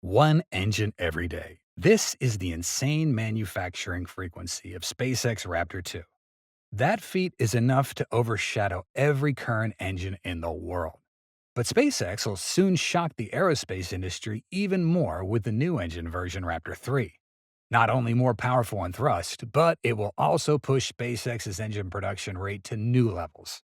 One engine every day. This is the insane manufacturing frequency of SpaceX Raptor 2. That feat is enough to overshadow every current engine in the world. But SpaceX will soon shock the aerospace industry even more with the new engine version Raptor 3. Not only more powerful in thrust, but it will also push SpaceX's engine production rate to new levels.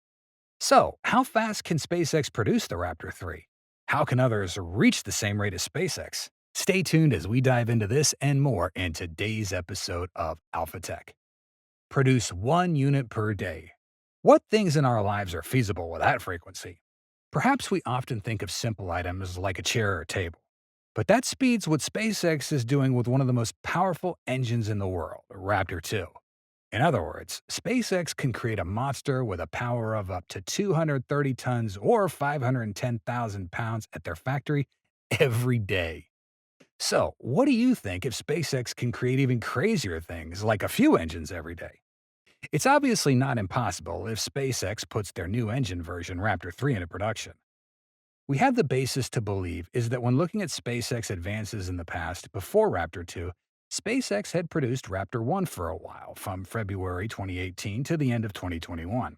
So, how fast can SpaceX produce the Raptor 3? How can others reach the same rate as SpaceX? Stay tuned as we dive into this and more in today's episode of Alpha Tech. Produce 1 unit per day. What things in our lives are feasible with that frequency? Perhaps we often think of simple items like a chair or table. But that speeds what SpaceX is doing with one of the most powerful engines in the world, Raptor 2. In other words, SpaceX can create a monster with a power of up to 230 tons or 510,000 pounds at their factory every day. So, what do you think if SpaceX can create even crazier things like a few engines every day? It's obviously not impossible if SpaceX puts their new engine version Raptor 3 into production. We have the basis to believe is that when looking at SpaceX advances in the past before Raptor 2, SpaceX had produced Raptor 1 for a while, from February 2018 to the end of 2021.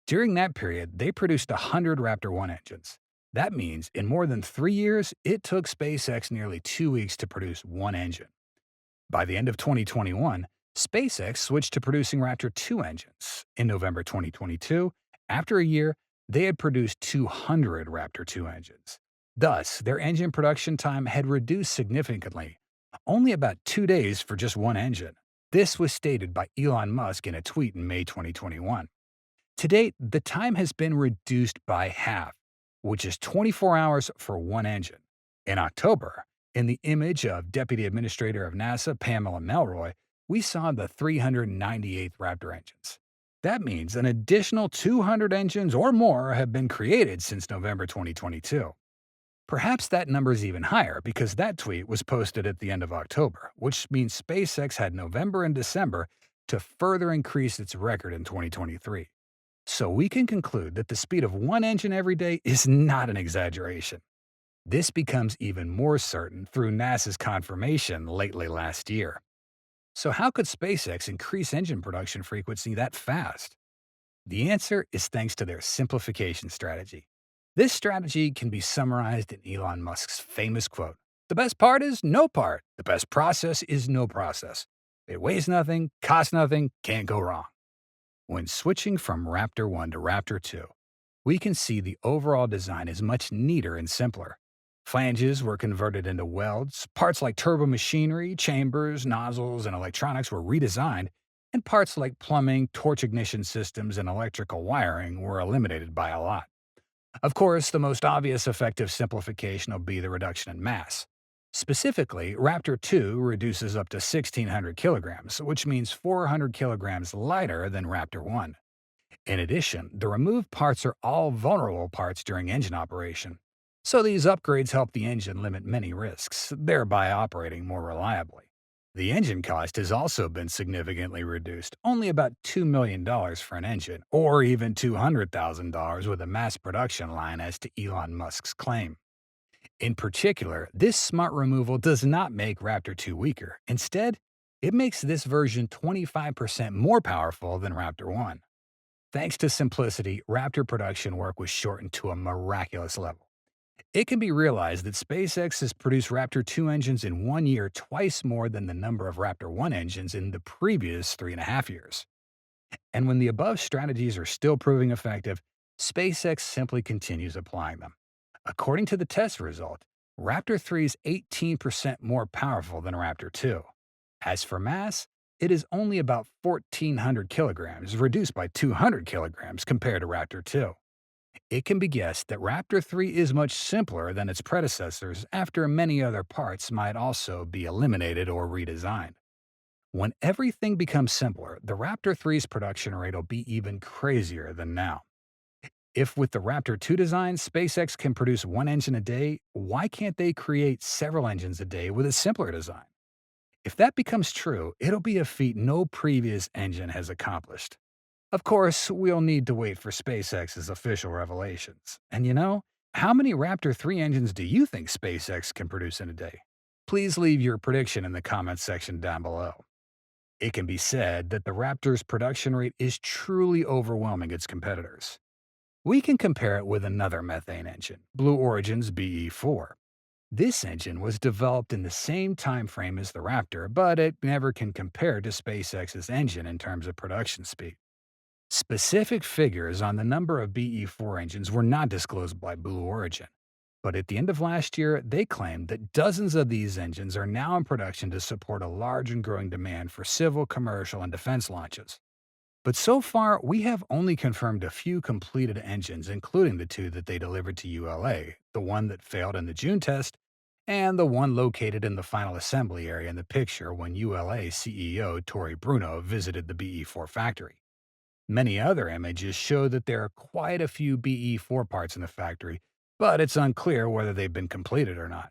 During that period, they produced 100 Raptor 1 engines. That means in more than 3 years, it took SpaceX nearly 2 weeks to produce one engine. By the end of 2021, SpaceX switched to producing Raptor 2 engines. In November 2022, after a year, they had produced 200 Raptor 2 engines. Thus, their engine production time had reduced significantly, only about 2 days for just one engine. This was stated by Elon Musk in a tweet in May 2021. To date, the time has been reduced by half, which is 24 hours for one engine. In October, in the image of Deputy Administrator of NASA Pamela Melroy, we saw the 398th Raptor engines. That means an additional 200 engines or more have been created since November 2022. Perhaps that number is even higher because that tweet was posted at the end of October, which means SpaceX had November and December to further increase its record in 2023. So we can conclude that the speed of one engine every day is not an exaggeration. This becomes even more certain through NASA's confirmation lately last year. So how could SpaceX increase engine production frequency that fast? The answer is thanks to their simplification strategy. This strategy can be summarized in Elon Musk's famous quote: "The best part is no part. The best process is no process. It weighs nothing, costs nothing, can't go wrong." When switching from Raptor 1 to Raptor 2, we can see the overall design is much neater and simpler. Flanges were converted into welds, parts like turbo machinery, chambers, nozzles, and electronics were redesigned, and parts like plumbing, torch ignition systems, and electrical wiring were eliminated by a lot. Of course, the most obvious effect of simplification will be the reduction in mass. Specifically, Raptor 2 reduces up to 1,600 kilograms, which means 400 kilograms lighter than Raptor 1. In addition, the removed parts are all vulnerable parts during engine operation. So these upgrades help the engine limit many risks, thereby operating more reliably. The engine cost has also been significantly reduced, only about $2 million for an engine, or even $200,000 with a mass production line as to Elon Musk's claim. In particular, this smart removal does not make Raptor 2 weaker. Instead, it makes this version 25% more powerful than Raptor 1. Thanks to simplicity, Raptor production work was shortened to a miraculous level. It can be realized that SpaceX has produced Raptor 2 engines in 1 year twice more than the number of Raptor 1 engines in the previous 3.5 years. And when the above strategies are still proving effective, SpaceX simply continues applying them. According to the test result, Raptor 3 is 18% more powerful than Raptor 2. As for mass, it is only about 1,400 kilograms, reduced by 200 kilograms compared to Raptor 2. It can be guessed that Raptor 3 is much simpler than its predecessors after many other parts might also be eliminated or redesigned. When everything becomes simpler, the Raptor 3's production rate will be even crazier than now. If with the Raptor 2 design, SpaceX can produce one engine a day, why can't they create several engines a day with a simpler design? If that becomes true, it'll be a feat no previous engine has accomplished. Of course, we'll need to wait for SpaceX's official revelations. And how many Raptor 3 engines do you think SpaceX can produce in a day? Please leave your prediction in the comments section down below. It can be said that the Raptor's production rate is truly overwhelming its competitors. We can compare it with another methane engine, Blue Origin's BE-4. This engine was developed in the same time frame as the Raptor, but it never can compare to SpaceX's engine in terms of production speed. Specific figures on the number of BE-4 engines were not disclosed by Blue Origin, but at the end of last year, they claimed that dozens of these engines are now in production to support a large and growing demand for civil, commercial, and defense launches. But so far, we have only confirmed a few completed engines, including the two that they delivered to ULA, the one that failed in the June test, and the one located in the final assembly area in the picture when ULA CEO Tori Bruno visited the BE-4 factory. Many other images show that there are quite a few BE-4 parts in the factory, but it's unclear whether they've been completed or not.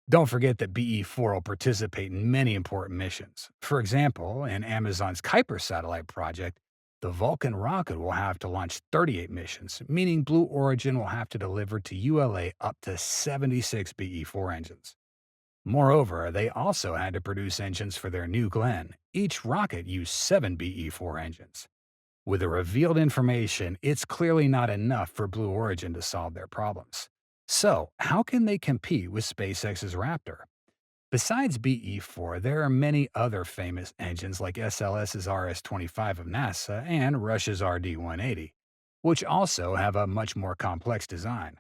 Don't forget that BE-4 will participate in many important missions. For example, in Amazon's Kuiper satellite project, the Vulcan rocket will have to launch 38 missions, meaning Blue Origin will have to deliver to ULA up to 76 BE-4 engines. Moreover, they also had to produce engines for their New Glenn. Each rocket used 7 BE-4 engines. With the revealed information, it's clearly not enough for Blue Origin to solve their problems. So, how can they compete with SpaceX's Raptor? Besides BE-4, there are many other famous engines like SLS's RS-25 of NASA and Russia's RD-180, which also have a much more complex design.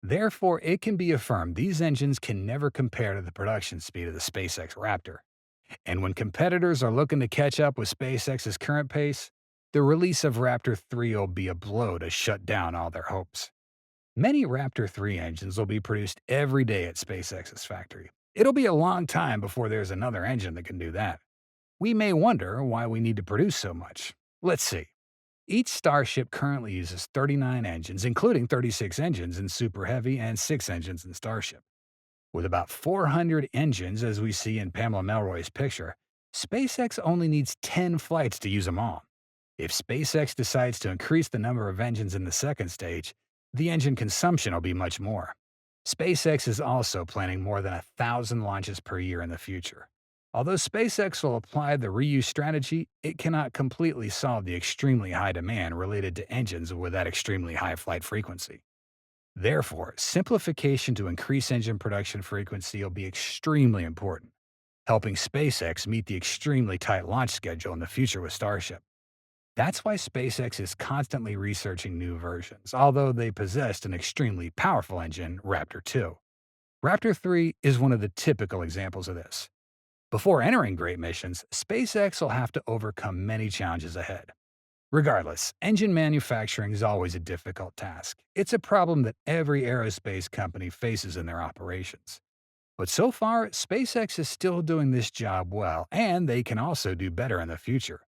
Therefore, it can be affirmed these engines can never compare to the production speed of the SpaceX Raptor. And when competitors are looking to catch up with SpaceX's current pace, the release of Raptor 3 will be a blow to shut down all their hopes. Many Raptor 3 engines will be produced every day at SpaceX's factory. It'll be a long time before there's another engine that can do that. We may wonder why we need to produce so much. Let's see. Each Starship currently uses 39 engines, including 36 engines in Super Heavy and 6 engines in Starship. With about 400 engines, as we see in Pamela Melroy's picture, SpaceX only needs 10 flights to use them all. If SpaceX decides to increase the number of engines in the second stage, the engine consumption will be much more. SpaceX is also planning more than 1,000 launches per year in the future. Although SpaceX will apply the reuse strategy, it cannot completely solve the extremely high demand related to engines with that extremely high flight frequency. Therefore, simplification to increase engine production frequency will be extremely important, helping SpaceX meet the extremely tight launch schedule in the future with Starship. That's why SpaceX is constantly researching new versions, although they possessed an extremely powerful engine, Raptor 2. Raptor 3 is one of the typical examples of this. Before entering great missions, SpaceX will have to overcome many challenges ahead. Regardless, engine manufacturing is always a difficult task. It's a problem that every aerospace company faces in their operations. But so far, SpaceX is still doing this job well, and they can also do better in the future.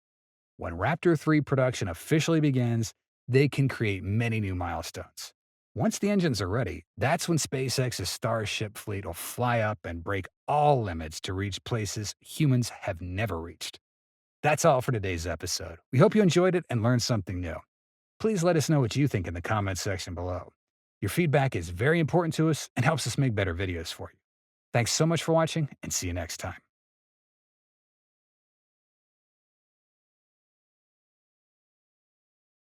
When Raptor 3 production officially begins, they can create many new milestones. Once the engines are ready, that's when SpaceX's Starship fleet will fly up and break all limits to reach places humans have never reached. That's all for today's episode. We hope you enjoyed it and learned something new. Please let us know what you think in the comments section below. Your feedback is very important to us and helps us make better videos for you. Thanks so much for watching, and see you next time.